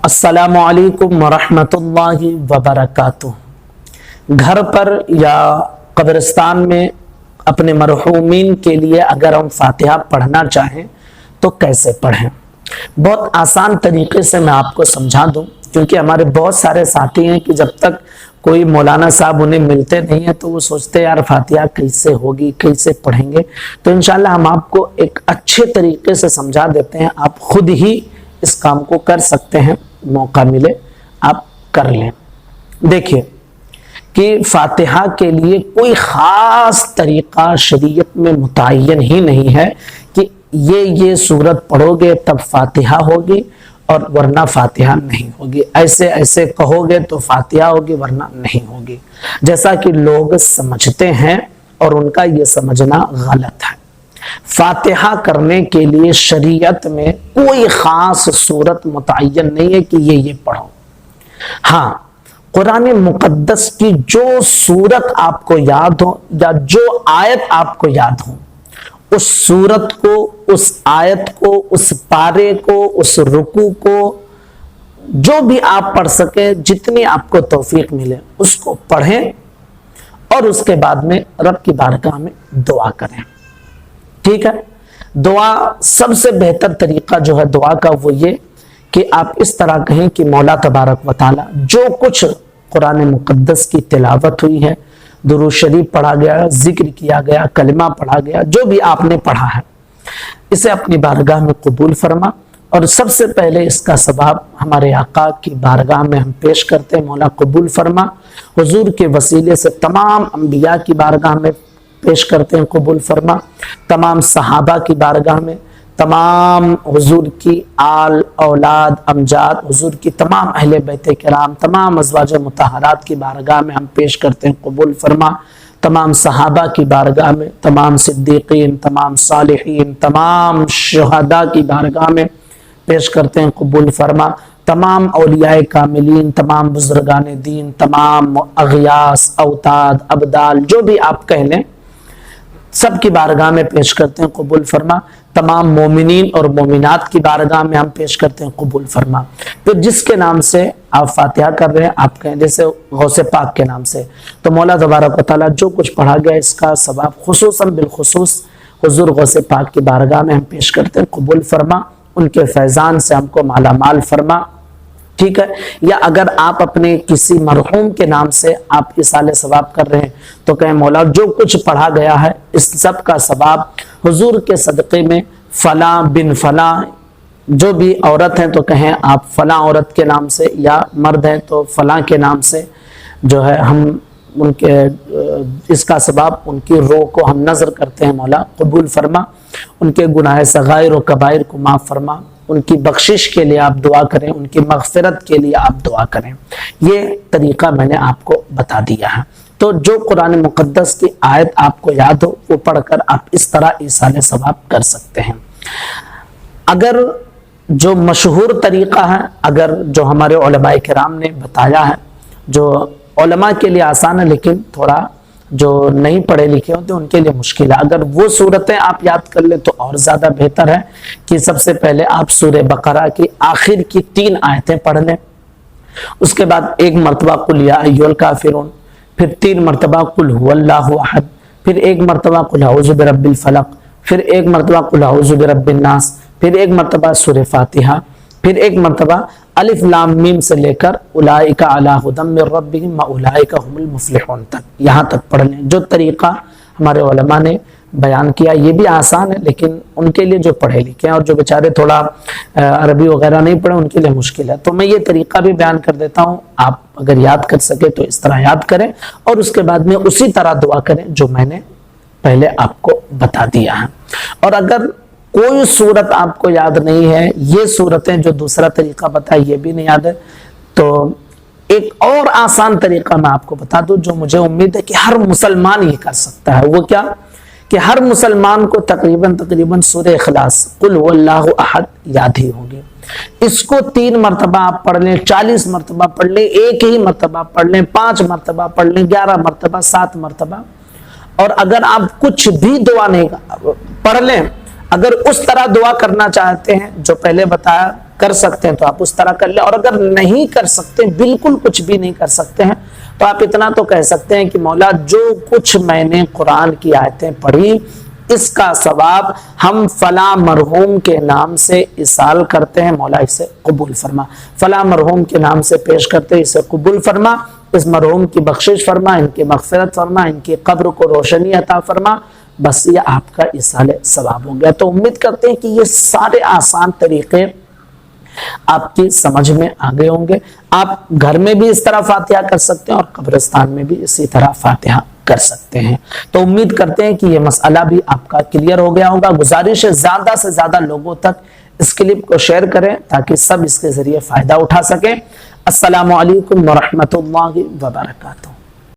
السلام علیکم ورحمۃ اللہ وبرکاتہ۔ گھر پر یا قبرستان میں اپنے مرحومین کے لیے اگر ہم فاتحہ پڑھنا چاہیں تو کیسے پڑھیں؟ بہت آسان طریقے سے میں آپ کو سمجھا دوں، کیونکہ ہمارے بہت سارے ساتھی ہیں کہ جب تک کوئی مولانا صاحب انہیں ملتے نہیں ہیں تو وہ سوچتے ہیں یار فاتحہ کیسے ہوگی، کیسے پڑھیں گے۔ تو انشاءاللہ ہم آپ کو ایک اچھے طریقے سے سمجھا دیتے ہیں، آپ خود ہی اس کام کو کر سکتے ہیں، موقع ملے آپ کر لیں۔ دیکھیے کہ فاتحہ کے لیے کوئی خاص طریقہ شریعت میں متعین ہی نہیں ہے کہ یہ سورت پڑھو گے تب فاتحہ ہوگی اور ورنہ فاتحہ نہیں ہوگی، ایسے کہو گے تو فاتحہ ہوگی ورنہ نہیں ہوگی، جیسا کہ لوگ سمجھتے ہیں اور ان کا یہ سمجھنا غلط ہے۔ فاتحہ کرنے کے لیے شریعت میں کوئی خاص صورت متعین نہیں ہے کہ یہ پڑھو۔ ہاں، قرآن مقدس کی جو صورت آپ کو یاد ہو یا جو آیت آپ کو یاد ہو، اس صورت کو، اس آیت کو، اس پارے کو، اس رکوع کو، جو بھی آپ پڑھ سکیں، جتنی آپ کو توفیق ملے اس کو پڑھیں اور اس کے بعد میں رب کی بارگاہ میں دعا کریں۔ ٹھیک ہے؟ دعا سب سے بہتر طریقہ جو ہے دعا کا وہ یہ کہ آپ اس طرح کہیں کہ مولا تبارک و تعالی، جو کچھ قرآن مقدس کی تلاوت ہوئی ہے، درود شریف پڑھا گیا، ذکر کیا گیا، کلمہ پڑھا گیا، جو بھی آپ نے پڑھا ہے، اسے اپنی بارگاہ میں قبول فرما، اور سب سے پہلے اس کا ثواب ہمارے آقا کی بارگاہ میں ہم پیش کرتے ہیں، مولا قبول فرما۔ حضور کے وسیلے سے تمام انبیاء کی بارگاہ میں پیش کرتے ہیں، قبول فرما۔ تمام صحابہ کی بارگاہ میں، تمام حضور کی آل اولاد امجاد، حضور کی تمام اہل بیت کرام، تمام ازواج مطہرات کی بارگاہ میں ہم پیش کرتے ہیں، قبول فرما۔ تمام صحابہ کی بارگاہ میں، تمام صدیقین، تمام صالحین، تمام شہداء کی بارگاہ میں پیش کرتے ہیں، قبول فرما۔ تمام اولیاء کاملین، تمام بزرگان دین، تمام اغیاث، اوتاد، ابدال، جو بھی آپ کہہ لیں، سب کی بارگاہ میں پیش کرتے ہیں، قبول فرما۔ تمام مومنین اور مومنات کی بارگاہ میں ہم پیش کرتے ہیں، قبول فرما۔ پھر جس کے نام سے آپ فاتحہ کر رہے ہیں، آپ کہیں جیسے غوث پاک کے نام سے، تو مولا تبارک و تعالیٰ جو کچھ پڑھا گیا اس کا ثواب خصوصاً بالخصوص حضور غوث پاک کی بارگاہ میں ہم پیش کرتے ہیں، قبول فرما۔ ان کے فیضان سے ہم کو مالا مال فرما۔ ٹھیک ہے؟ یا اگر آپ اپنے کسی مرحوم کے نام سے آپ اصالہ ثواب کر رہے ہیں تو کہیں مولا جو کچھ پڑھا گیا ہے اس سب کا ثواب حضور کے صدقے میں فلاں بن فلاں، جو بھی عورت ہیں تو کہیں آپ فلاں عورت کے نام سے، یا مرد ہیں تو فلاں کے نام سے جو ہے ہم ان کے اس کا ثواب، ان کی روح کو ہم نذر کرتے ہیں، مولا قبول فرما۔ ان کے گناہ صغائر و کبائر کو معاف فرما، ان کی بخشش کے لیے آپ دعا کریں، ان کی مغفرت کے لیے آپ دعا کریں۔ یہ طریقہ میں نے آپ کو بتا دیا ہے۔ تو جو قرآن مقدس کی آیت آپ کو یاد ہو وہ پڑھ کر آپ اس طرح ایصال ثواب کر سکتے ہیں۔ اگر جو مشہور طریقہ ہے، اگر جو ہمارے علماء کرام نے بتایا ہے، جو علماء کے لیے آسان ہے لیکن تھوڑا جو نہیں پڑھے لکھے ہوتے ان کے لیے مشکل ہے، اگر وہ صورتیں آپ یاد کر لیں تو اور زیادہ بہتر ہے کہ سب سے پہلے آپ سورہ بقرہ کی آخر کی 3 آیتیں پڑھ لیں، اس کے بعد 1 مرتبہ قل یا ایھا الکافرون، پھر 3 مرتبہ قل ھو اللہ احد، پھر 1 مرتبہ قل اعوذ برب الفلق، پھر 1 مرتبہ قل اعوذ برب الناس، پھر 1 مرتبہ سورہ فاتحہ، پھر 1 مرتبہ الف لام میم سے لے کر اولئک علی ھدی من ربہم واولئک هم المفلحون تک، یہاں تک پڑھ لیں۔ جو طریقہ ہمارے علماء نے بیان کیا یہ بھی آسان ہے، لیکن ان کے لیے جو پڑھے لکھے ہیں اور جو بیچارے تھوڑا عربی وغیرہ نہیں پڑھے ان کے لیے مشکل ہے، تو میں یہ طریقہ بھی بیان کر دیتا ہوں، آپ اگر یاد کر سکے تو اس طرح یاد کریں اور اس کے بعد میں اسی طرح دعا کریں جو میں نے پہلے آپ کو بتا دیا ہے۔ اور اگر کوئی صورت آپ کو یاد نہیں ہے، یہ صورتیں جو دوسرا طریقہ بتایا یہ بھی نہیں یاد ہے، تو ایک اور آسان طریقہ میں آپ کو بتا دوں جو مجھے امید ہے کہ ہر مسلمان یہ کر سکتا ہے۔ وہ کیا کہ ہر مسلمان کو تقریباً سورہ اخلاص قل ھو اللہ احد یاد ہی ہوگی۔ اس کو 3 مرتبہ آپ پڑھ لیں، 40 مرتبہ پڑھ لیں، ایک ہی مرتبہ پڑھ لیں، 5 مرتبہ پڑھ لیں، 11 مرتبہ، 7 مرتبہ، اور اگر آپ کچھ بھی دعا نہیں پڑھ لیں، اگر اس طرح دعا کرنا چاہتے ہیں جو پہلے بتایا کر سکتے ہیں تو آپ اس طرح کر لیں، اور اگر نہیں کر سکتے، بالکل کچھ بھی نہیں کر سکتے ہیں، تو آپ اتنا تو کہہ سکتے ہیں کہ مولا جو کچھ میں نے قرآن کی آیتیں پڑھی اس کا ثواب ہم فلاں مرحوم کے نام سے ایصال کرتے ہیں، مولا اسے قبول فرما، فلاں مرحوم کے نام سے پیش کرتے ہیں، اسے قبول فرما، اس مرحوم کی بخشش فرما، ان کی مغفرت فرما، ان کی قبر کو روشنی عطا فرما، بس یہ آپ کا ایصال ثواب ہو گیا۔ تو امید کرتے ہیں کہ یہ سارے آسان طریقے آپ کی سمجھ میں آگے ہوں گے۔ آپ گھر میں بھی اس طرح فاتحہ کر سکتے ہیں اور قبرستان میں بھی اسی طرح فاتحہ کر سکتے ہیں۔ تو امید کرتے ہیں کہ یہ مسئلہ بھی آپ کا کلیئر ہو گیا ہوگا۔ گزارش ہے زیادہ سے زیادہ لوگوں تک اس کلپ کو شیئر کریں تاکہ سب اس کے ذریعے فائدہ اٹھا سکیں۔ السلام علیکم ورحمۃ اللہ وبرکاتہ۔